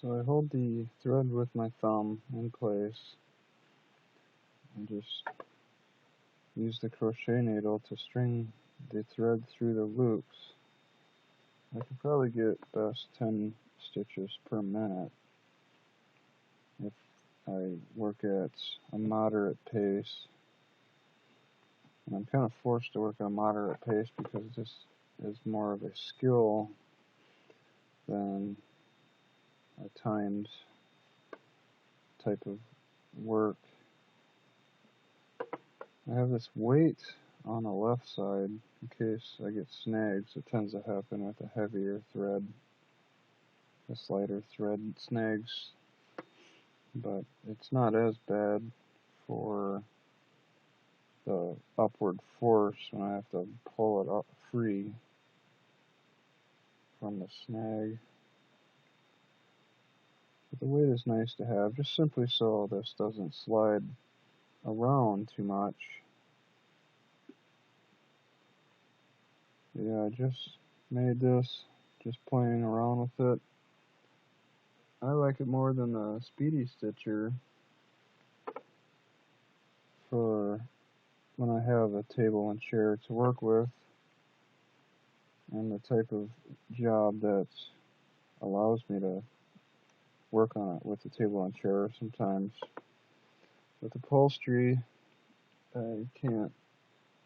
So I hold the thread with my thumb in place and just use the crochet needle to string the thread through the loops. I can probably get best 10 stitches per minute if I work at a moderate pace. And I'm kind of forced to work at a moderate pace because this is more of a skill than a timed type of work. I have this weight on the left side in case I get snags. It tends to happen with a heavier thread. This lighter thread snags, but it's not as bad for the upward force when I have to pull it up free from the snag. But the weight is nice to have, just simply so this doesn't slide around too much. Yeah, I just made this, just playing around with it. I like it more than the Speedy Stitcher for when I have a table and chair to work with, and the type of job that allows me to work on it with the table and chair. Sometimes with upholstery, I can't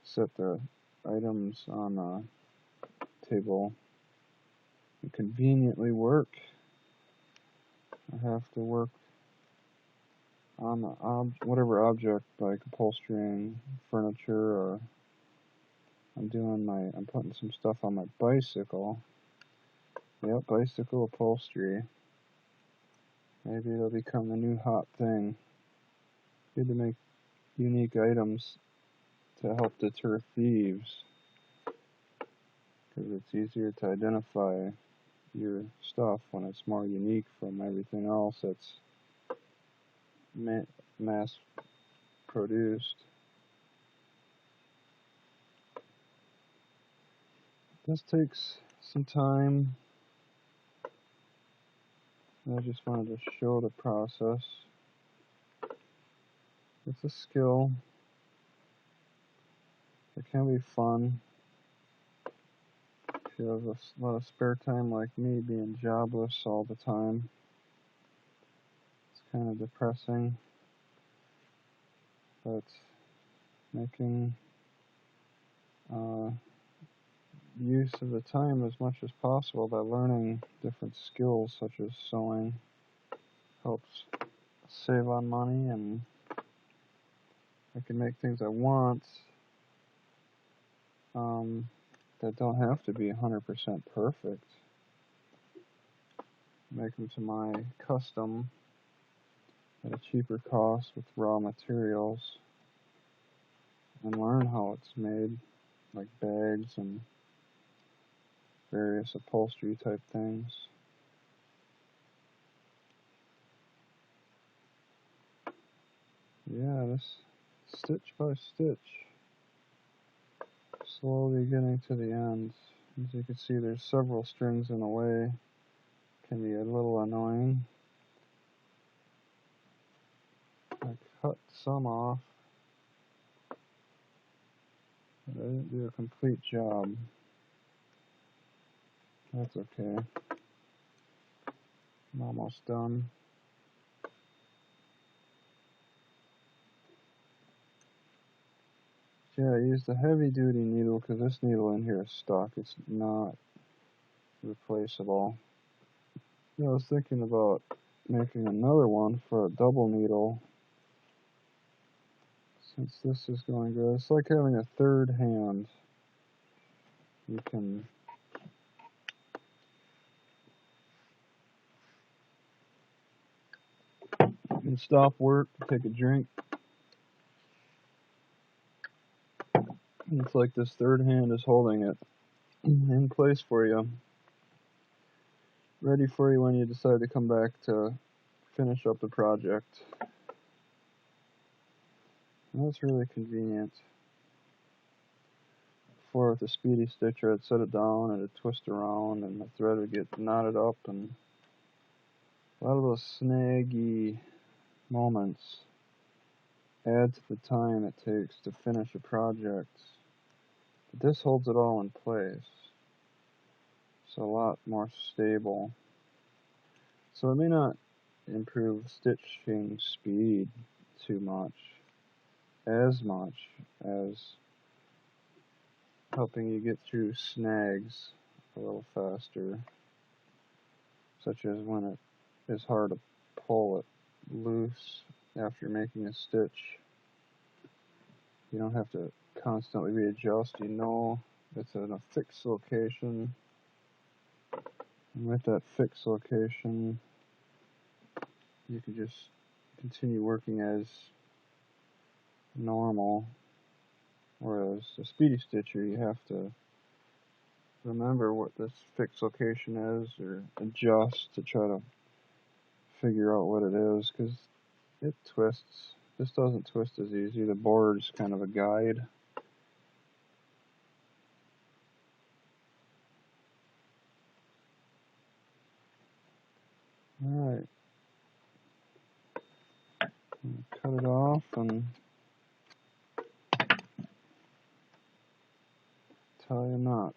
set the items on the table and conveniently work. I have to work on the whatever object, like upholstering furniture, or I'm putting some stuff on my bicycle. Yep, bicycle upholstery. Maybe it'll become the new hot thing. Good to make unique items to help deter thieves, because it's easier to identify your stuff when it's more unique from everything else that's mass produced. This takes some time. I just wanted to show the process. It's a skill. It can be fun if you have a lot of spare time like me, being jobless all the time. It's kind of depressing, but making use of the time as much as possible by learning different skills such as sewing helps save on money, and I can make things I want that don't have to be 100% perfect. Make them to my custom at a cheaper cost with raw materials, and learn how it's made, like bags and various upholstery type things. Yeah, this stitch by stitch, slowly getting to the ends. As you can see, there's several strings in the way. Can be a little annoying. I cut some off, but I didn't do a complete job. That's okay. I'm almost done. Yeah, I used a heavy duty needle because this needle in here is stuck. It's not replaceable. Yeah, I was thinking about making another one for a double needle, since this is going good. It's like having a third hand. You can stop work, take a drink. And it's like this third hand is holding it in place for you, ready for you when you decide to come back to finish up the project. And that's really convenient. Before with the Speedy Stitcher, I'd set it down and it'd twist around and the thread would get knotted up, and A lot of those snaggy moments add to the time it takes to finish a project. But this holds it all in place. It's a lot more stable. So it may not improve stitching speed too much, as helping you get through snags a little faster, such as when it is hard to pull it loose after making a stitch. You don't have to constantly readjust. You know it's in a fixed location. And with that fixed location, you can just continue working as normal. Whereas the Speedy Stitcher, you have to remember what this fixed location is or adjust to try to figure out what it is, because it twists. This doesn't twist as easy. The board's kind of a guide. Alright, cut it off and tie a knot.